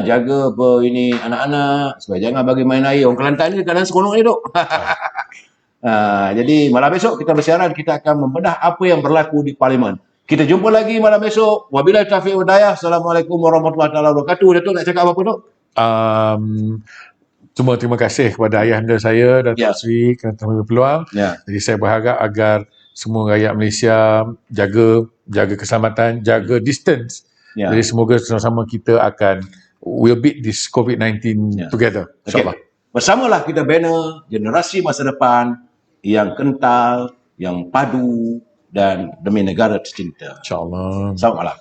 Jaga ini anak-anak supaya jangan bagi main air. Orang Kelantan ni kadang seronok ni Dok. Jadi malam besok kita bersiaran, kita akan membedah apa yang berlaku di Parlimen. Kita jumpa lagi malam besok. Wabillahi taufiq wal hidayah. Assalamualaikum warahmatullahi wabarakatuh. Datuk nak cakap apa Dok? Cuma terima kasih kepada ayahanda saya Datuk Sri kerana telah memberi peluang. Jadi saya berharap agar semua rakyat Malaysia jaga keselamatan, jaga distance. Jadi semoga sama-sama kita will beat this COVID-19 together. InsyaAllah. Bersamalah kita bina generasi masa depan yang kental, yang padu dan demi negara tercinta. InsyaAllah. Selamat malam.